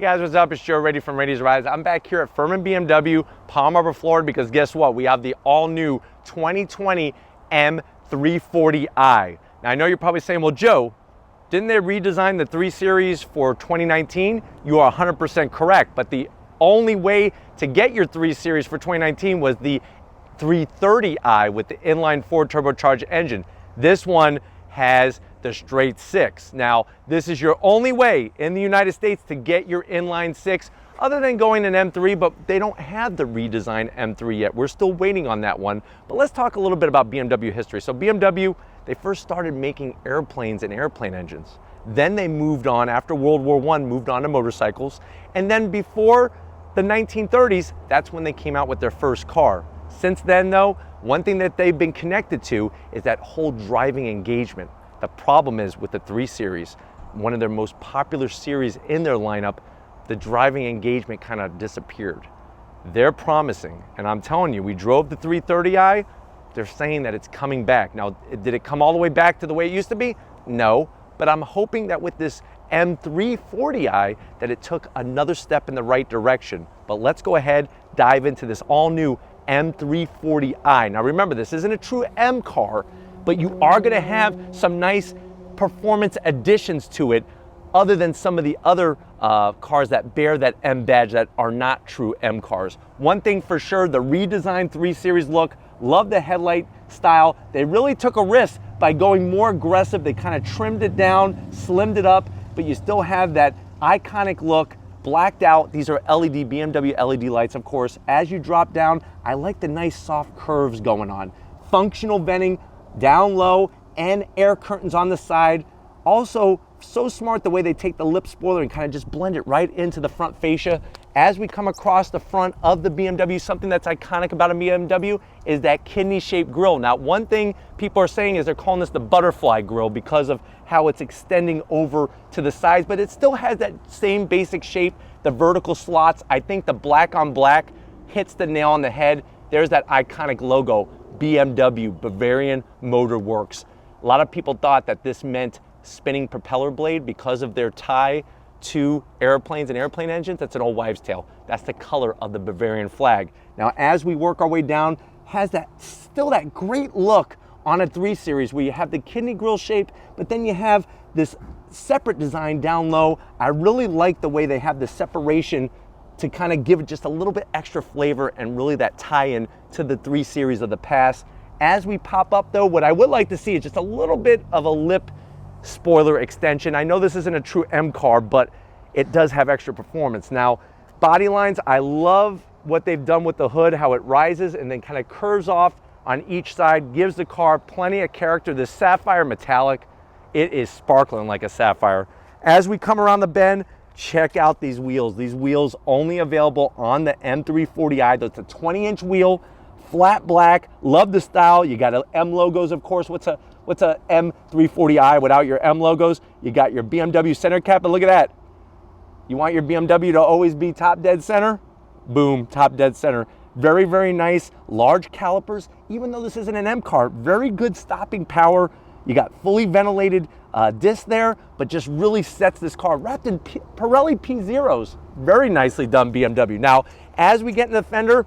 guys, what's up? It's Joe Ready from Ready's Rides. I'm back here at Furman BMW, Palm Harbor, Florida, because guess what? We have the all-new 2020 M340i. Now, I know you're probably saying, well, Joe, didn't they redesign the 3 Series for 2019? You are 100% correct, but the only way to get your 3 Series for 2019 was the 330i with the inline 4 turbocharged engine. This one has the straight 6. Now, this is your only way in the United States to get your inline 6 other than going an M3, but they don't have the redesigned M3 yet. We're still waiting on that one. But let's talk a little bit about BMW history. So BMW, they first started making airplanes and airplane engines. Then they moved on, after World War I, moved on to motorcycles. And then before the 1930s, that's when they came out with their first car. Since then though, one thing that they've been connected to is that whole driving engagement. The problem is with the 3 Series, one of their most popular series in their lineup, the driving engagement kind of disappeared. They're promising, and I'm telling you, we drove the 330i, they're saying that it's coming back. Now, did it come all the way back to the way it used to be? No, but I'm hoping that with this M340i that it took another step in the right direction. But let's go ahead, dive into this all new M340i. Now remember, this isn't a true M car, but you are going to have some nice performance additions to it other than some of the other cars that bear that M badge that are not true M cars. One thing for sure, the redesigned 3 Series look, love the headlight style. They really took a risk by going more aggressive. They kind of trimmed it down, slimmed it up, but you still have that iconic look, blacked out. These are LED, BMW LED lights, of course. As you drop down, I like the nice soft curves going on. Functional venting down low and air curtains on the side. Also, so smart the way they take the lip spoiler and kind of just blend it right into the front fascia. As we come across the front of the BMW, something that's iconic about a BMW is that kidney-shaped grille. Now, one thing people are saying is they're calling this the butterfly grille because of how it's extending over to the sides, but it still has that same basic shape, the vertical slots. I think the black on black hits the nail on the head. There's that iconic logo, BMW, Bavarian Motor Works. A lot of people thought that this meant spinning propeller blade because of their tie to airplanes and airplane engines. That's an old wives' tale. That's the color of the Bavarian flag. Now, as we work our way down, has that still that great look on a 3 Series where you have the kidney grille shape, but then you have this separate design down low. I really like the way they have the separation to kind of give it just a little bit extra flavor and really that tie-in to the 3 Series of the past. As we pop up though, what I would like to see is just a little bit of a lip spoiler extension. I know this isn't a true M car, but it does have extra performance. Now, body lines, I love what they've done with the hood, how it rises and then kind of curves off on each side, gives the car plenty of character. This sapphire metallic, it is sparkling like a sapphire. As we come around the bend, check out these wheels. These wheels only available on the M340i. That's a 20-inch wheel, flat black. Love the style. You got M logos, of course. What's a M340i without your M logos? You got your BMW center cap, and look at that. You want your BMW to always be top dead center? Boom, top dead center. Very, very nice. Large calipers. Even though this isn't an M car, very good stopping power. You got fully ventilated disc there, but just really sets this car wrapped in Pirelli P0s. Very nicely done, BMW. Now, as we get in the fender,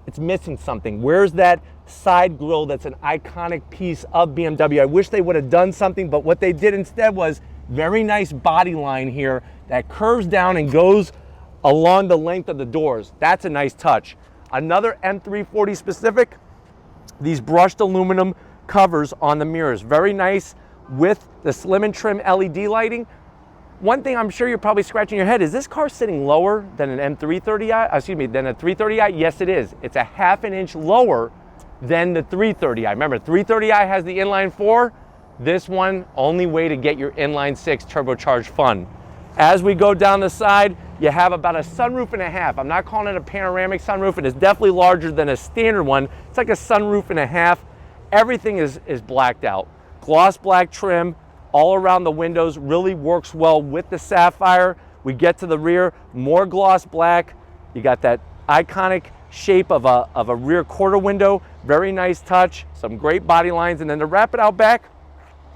it's missing something. Where's that side grille that's an iconic piece of BMW? I wish they would have done something, but what they did instead was very nice body line here that curves down and goes along the length of the doors. That's a nice touch. Another M340 specific, these brushed aluminum covers on the mirrors. Very nice with the slim and trim LED lighting. One thing I'm sure you're probably scratching your head, is this car sitting lower than an M330i? Excuse me, than a 330i? Yes, it is. It's a half an inch lower than the 330i. Remember, 330i has the inline 4. This one, only way to get your inline 6 turbocharged fun. As we go down the side, you have about a sunroof and a half. I'm not calling it a panoramic sunroof. It is definitely larger than a standard one. It's like a sunroof and a half. Everything is blacked out. Gloss black trim all around the windows, really works well with the sapphire. We get to the rear, more gloss black. You got that iconic shape of a rear quarter window. Very nice touch, some great body lines. And then to wrap it out back,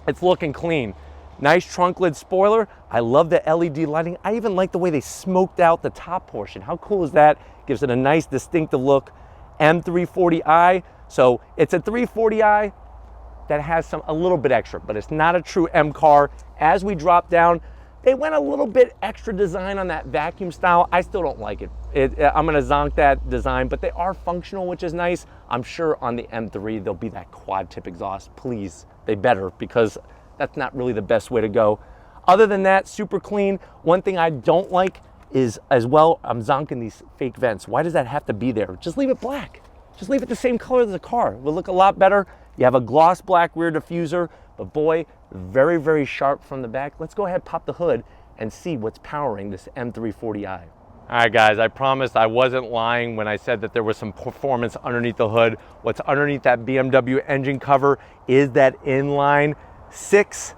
it's looking clean. Nice trunk lid spoiler. I love the LED lighting. I even like the way they smoked out the top portion. How cool is that? Gives it a nice distinctive look. M340i. So it's a 340i that has a little bit extra, but it's not a true M car. As we drop down, they went a little bit extra design on that vacuum style. I still don't like it. I'm gonna zonk that design, but they are functional, which is nice. I'm sure on the M3, there'll be that quad tip exhaust. Please, they better, because that's not really the best way to go. Other than that, super clean. One thing I don't like is, as well, I'm zonking these fake vents. Why does that have to be there? Just leave it black. Just leave it the same color as the car. It will look a lot better. You have a gloss black rear diffuser, but boy, very, very sharp from the back. Let's go ahead, pop the hood, and see what's powering this M340i. All right, guys, I promised I wasn't lying when I said that there was some performance underneath the hood. What's underneath that BMW engine cover is that inline six.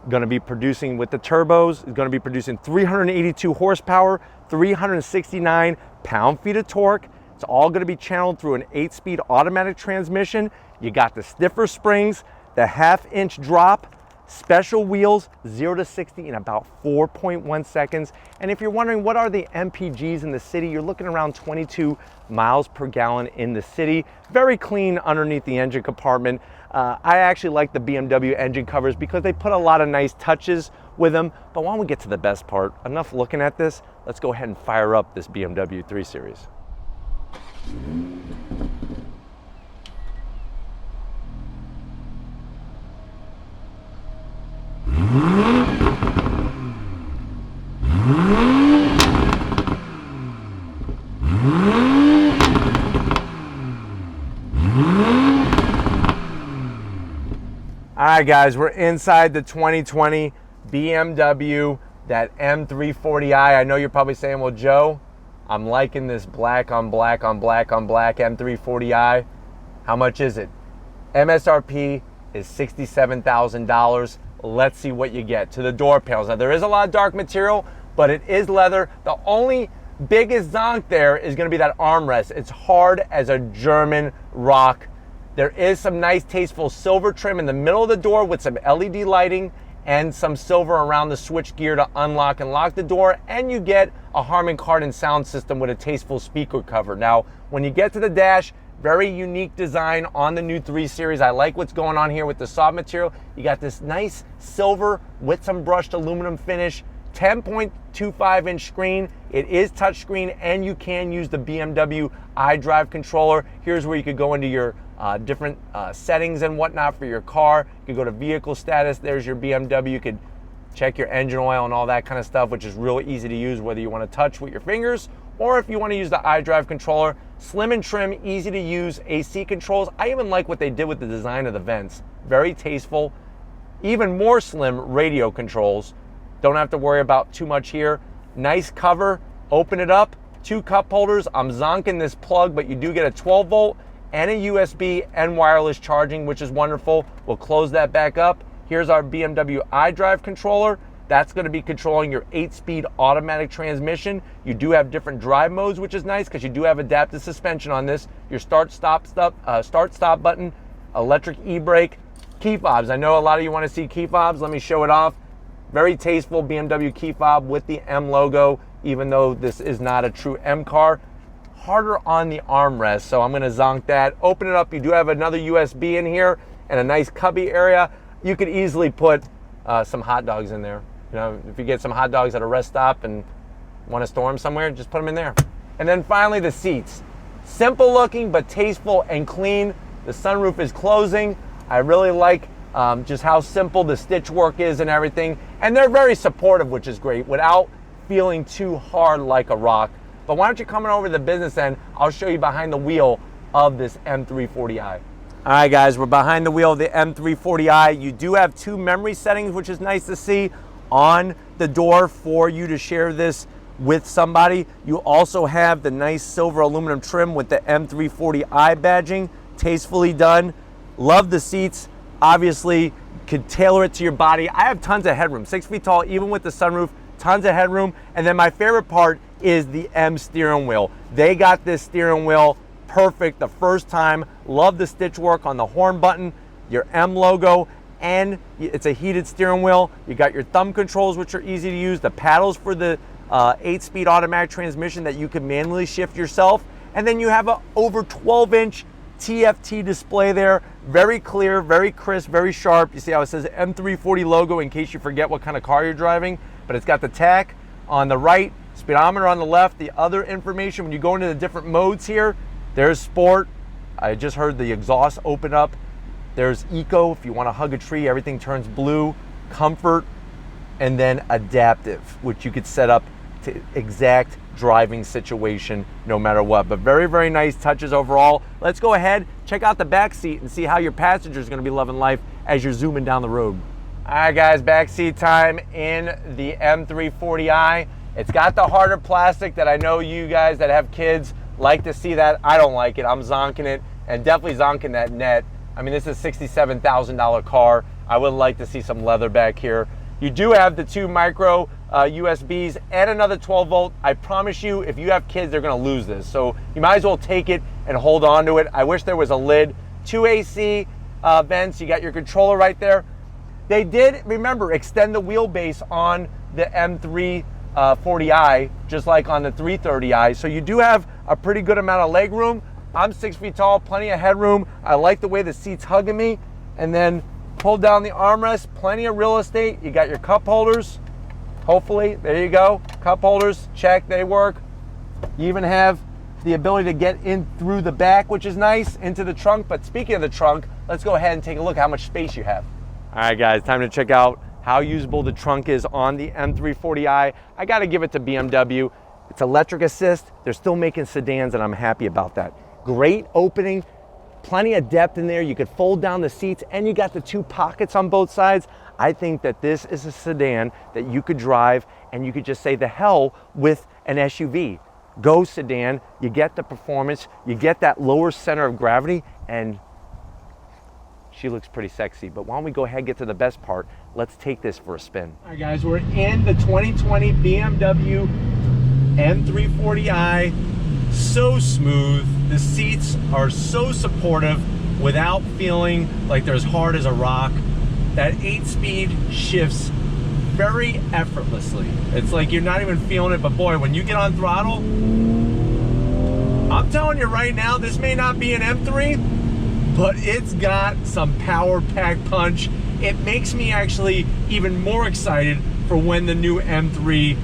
Going to be producing with the turbos, is going to be producing 382 horsepower, 369 pound-feet of torque. It's all going to be channeled through an 8-speed automatic transmission. You got the stiffer springs, the half-inch drop, special wheels, 0 to 60 in about 4.1 seconds. And if you're wondering what are the MPGs in the city, you're looking around 22 miles per gallon in the city. Very clean underneath the engine compartment. I actually like the BMW engine covers because they put a lot of nice touches with them. But why don't we get to the best part? Enough looking at this. Let's go ahead and fire up this BMW 3 Series. All right, guys, we're inside the 2020 BMW, that M340i. I know you're probably saying, well, Joe, I'm liking this black on black on black on black M340i. How much is it? MSRP is $67,000. Let's see what you get. To the door panels. Now, there is a lot of dark material, but it is leather. The only biggest zonk there is going to be that armrest. It's hard as a German rock. There is some nice, tasteful silver trim in the middle of the door with some LED lighting and some silver around the switch gear to unlock and lock the door. And you get a Harman Kardon sound system with a tasteful speaker cover. Now, when you get to the dash, very unique design on the new 3 Series. I like what's going on here with the soft material. You got this nice silver with some brushed aluminum finish, 10.25-inch screen. It is touchscreen, and you can use the BMW iDrive controller. Here's where you could go into your different settings and whatnot for your car. You could go to vehicle status. There's your BMW. You could check your engine oil and all that kind of stuff, which is real easy to use, whether you want to touch with your fingers or if you want to use the iDrive controller. Slim and trim, easy to use AC controls. I even like what they did with the design of the vents. Very tasteful. Even more slim radio controls. Don't have to worry about too much here. Nice cover. Open it up. 2 cup holders. I'm zonking this plug, but you do get a 12-volt and a USB and wireless charging, which is wonderful. We'll close that back up. Here's our BMW iDrive controller. That's going to be controlling your 8-speed automatic transmission. You do have different drive modes, which is nice because you do have adaptive suspension on this. Your start-stop button, electric e-brake, key fobs. I know a lot of you want to see key fobs. Let me show it off. Very tasteful BMW key fob with the M logo, even though this is not a true M car. Harder on the armrest, so I'm going to zonk that. Open it up. You do have another USB in here and a nice cubby area. You could easily put some hot dogs in there. You know, if you get some hot dogs at a rest stop and want to store them somewhere, just put them in there. And then finally, the seats. Simple looking, but tasteful and clean. The sunroof is closing. I really like just how simple the stitch work is and everything. And they're very supportive, which is great, without feeling too hard like a rock. But why don't you come over to the business end? I'll show you behind the wheel of this M340i. All right, guys, we're behind the wheel of the M340i. You do have 2 memory settings, which is nice to see on the door for you to share this with somebody. You also have the nice silver aluminum trim with the M340i badging, tastefully done. Love the seats. Obviously, could tailor it to your body. I have tons of headroom, 6 feet tall, even with the sunroof, tons of headroom. And then my favorite part is the M steering wheel. They got this steering wheel perfect the first time. Love the stitch work on the horn button, your M logo, and it's a heated steering wheel. You got your thumb controls, which are easy to use, the paddles for the 8-speed automatic transmission that you can manually shift yourself, and then you have a over 12-inch TFT display there. Very clear, very crisp, very sharp. You see how it says M340 logo in case you forget what kind of car you're driving, but it's got the tach on the right, speedometer on the left. The other information, when you go into the different modes here, there's sport. I just heard the exhaust open up. There's eco, if you want to hug a tree, everything turns blue. Comfort, and then adaptive, which you could set up to exact driving situation no matter what. But very, very nice touches overall. Let's go ahead, check out the back seat and see how your passenger is going to be loving life as you're zooming down the road. All right, guys, back seat time in the M340i. It's got the harder plastic that I know you guys that have kids like to see that. I don't like it. I'm zonking it, and definitely zonking that net. I mean, this is a $67,000 car. I would like to see some leather back here. You do have the 2 micro USBs and another 12 volt. I promise you, if you have kids, they're gonna lose this. So you might as well take it and hold on to it. I wish there was a lid. 2 AC vents, you got your controller right there. They did, remember, extend the wheelbase on the M340i, just like on the 330i. So you do have a pretty good amount of leg room. I'm 6 feet tall, plenty of headroom. I like the way the seat's hugging me. And then pull down the armrest, plenty of real estate. You got your cup holders, hopefully, there you go. Cup holders, check, they work. You even have the ability to get in through the back, which is nice, into the trunk. But speaking of the trunk, let's go ahead and take a look at how much space you have. All right, guys, time to check out how usable the trunk is on the M340i. I gotta give it to BMW. It's electric assist. They're still making sedans, and I'm happy about that. Great opening. Plenty of depth in there. You could fold down the seats, and you got the 2 pockets on both sides. I think that this is a sedan that you could drive and you could just say the hell with an SUV. Go sedan, you get the performance, you get that lower center of gravity, and she looks pretty sexy. But why don't we go ahead and get to the best part? Let's take this for a spin. All right, guys, we're in the 2020 BMW M340i. So smooth. The seats are so supportive without feeling like they're as hard as a rock. That 8-speed shifts very effortlessly. It's like you're not even feeling it, but boy, when you get on throttle, I'm telling you right now, this may not be an M3, but it's got some power-packed punch. It makes me actually even more excited for when the new M3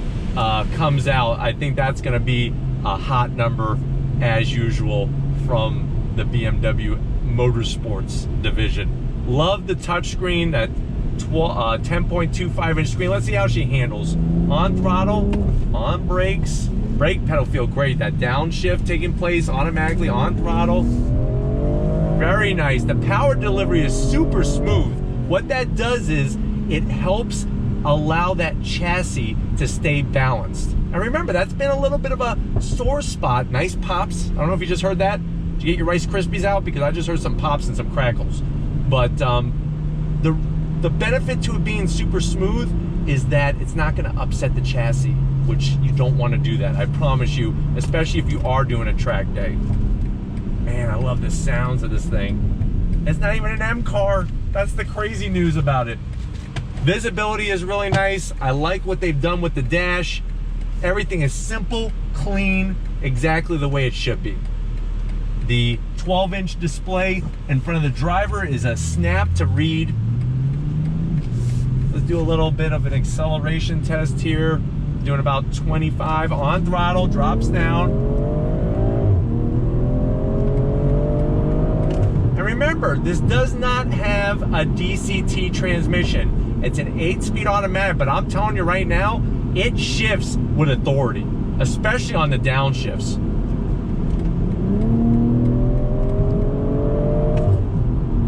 comes out. I think that's gonna be a hot number as usual from the BMW Motorsports division. Love the touchscreen, that 10.25 inch screen. Let's see how she handles. On throttle, on brakes, brake pedal feel great. That downshift taking place automatically on throttle. Very nice. The power delivery is super smooth. What that does is it helps allow that chassis to stay balanced. And remember, that's been a little bit of a sore spot. Nice pops. I don't know if you just heard that. Did you get your Rice Krispies out? Because I just heard some pops and some crackles. But the benefit to it being super smooth is that it's not going to upset the chassis, which you don't want to do that. I promise you, especially if you are doing a track day. Man, I love the sounds of this thing. It's not even an M car. That's the crazy news about it. Visibility is really nice. I like what they've done with the dash. Everything is simple, clean, exactly the way it should be. The 12-inch display in front of the driver is a snap to read. Let's do a little bit of an acceleration test here. Doing about 25 on throttle, drops down. And remember, this does not have a DCT transmission. It's an 8-speed automatic, but I'm telling you right now, it shifts with authority, especially on the downshifts.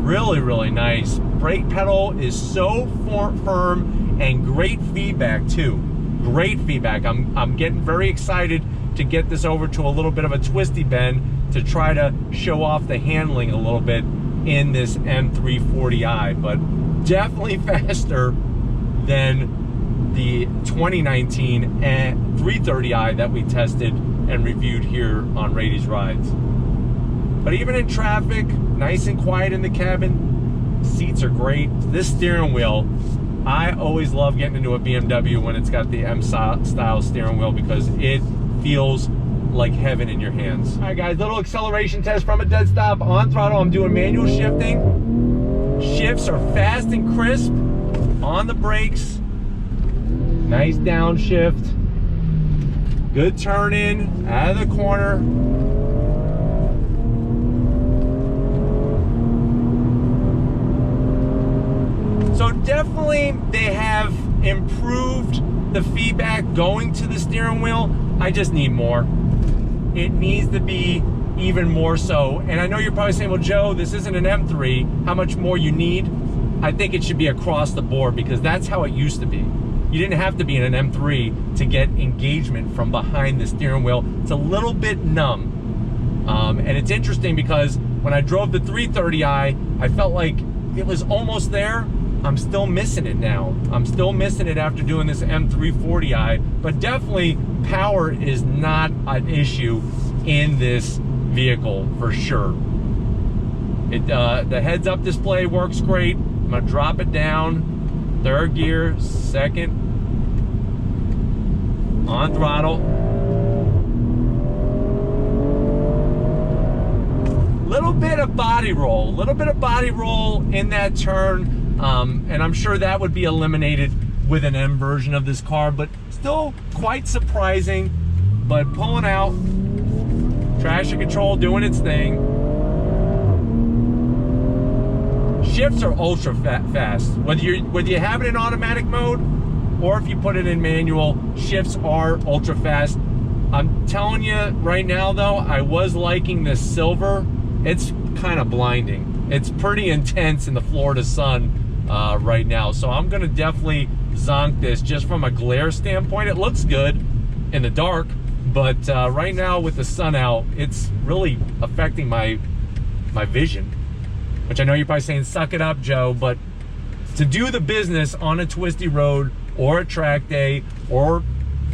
Really, really nice. Brake pedal is so firm and great feedback too. Great feedback. I'm getting very excited to get this over to a little bit of a twisty bend to try to show off the handling a little bit in this M340i, but definitely faster than the 2019 330i that we tested and reviewed here on Rady's Rides. But even in traffic, nice and quiet in the cabin. Seats are great. This steering wheel, I always love getting into a BMW when it's got the M-style steering wheel because it feels like heaven in your hands. All right, guys, little acceleration test from a dead stop. On throttle, I'm doing manual shifting. Shifts are fast and crisp. On the brakes, nice downshift. Good turn in, out of the corner. So definitely they have improved the feedback going to the steering wheel. I just need more. It needs to be even more so. And I know you're probably saying, well, Joe, this isn't an M3. How much more you need? I think it should be across the board because that's how it used to be. You didn't have to be in an M3 to get engagement from behind the steering wheel. It's a little bit numb. And it's interesting because when I drove the 330i, I felt like it was almost there. I'm still missing it now. I'm still missing it after doing this M340i, but definitely power is not an issue in this vehicle for sure. The heads-up display works great. I'm gonna drop it down, third gear, second, on throttle. Little bit of body roll in that turn. And I'm sure that would be eliminated with an M version of this car, but still quite surprising. But pulling out, traction control doing its thing. Shifts are ultra fast. Whether you have it in automatic mode or if you put it in manual, shifts are ultra fast. I'm telling you right now though, I was liking this silver. It's kind of blinding. It's pretty intense in the Florida sun right now. So I'm gonna definitely zonk this just from a glare standpoint. It looks good in the dark, but right now with the sun out, it's really affecting my vision, which I know you're probably saying, suck it up, Joe, but to do the business on a twisty road or a track day or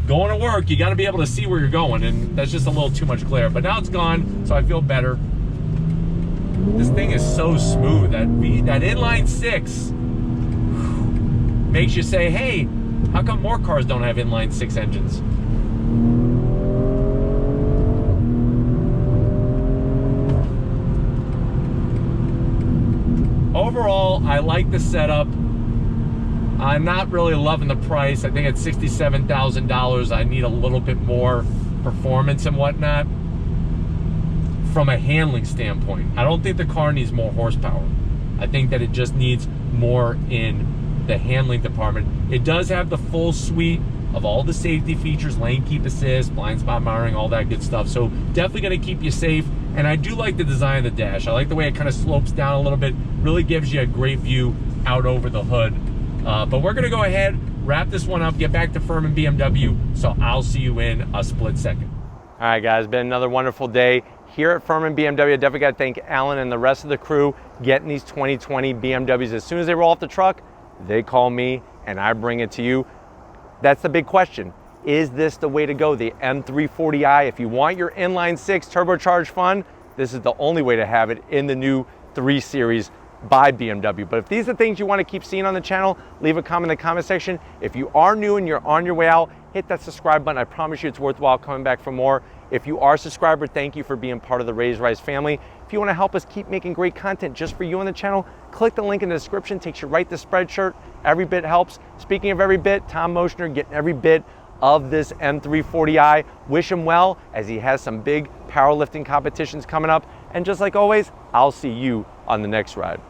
going to work, you gotta be able to see where you're going, and that's just a little too much glare. But now it's gone, so I feel better. This thing is so smooth. That inline six makes you say, hey, how come more cars don't have inline six engines? Overall, I like the setup. I'm not really loving the price. I think at $67,000, I need a little bit more performance and whatnot. From a handling standpoint, I don't think the car needs more horsepower. I think that it just needs more in the handling department. It does have the full suite of all the safety features, lane keep assist, blind spot monitoring, all that good stuff. So definitely gonna keep you safe. And I do like the design of the dash. I like the way it kind of slopes down a little bit, really gives you a great view out over the hood. But we're gonna go ahead, wrap this one up, get back to Furman BMW. So I'll see you in a split second. All right, guys, been another wonderful day here at Furman BMW. I definitely got to thank Alan and the rest of the crew getting these 2020 BMWs. As soon as they roll off the truck, they call me and I bring it to you. That's the big question. Is this the way to go, the M340i? If you want your inline six turbocharged fun, this is the only way to have it in the new 3 Series by BMW. But if these are things you want to keep seeing on the channel, leave a comment in the comment section. If you are new and you're on your way out, hit that subscribe button. I promise you it's worthwhile coming back for more. If you are a subscriber, thank you for being part of the Raise Rise family. If you want to help us keep making great content just for you on the channel, click the link in the description, takes you right to Spreadshirt. Every bit helps. Speaking of every bit, Tom Moschner getting every bit of this M340i. Wish him well as he has some big powerlifting competitions coming up. And just like always, I'll see you on the next ride.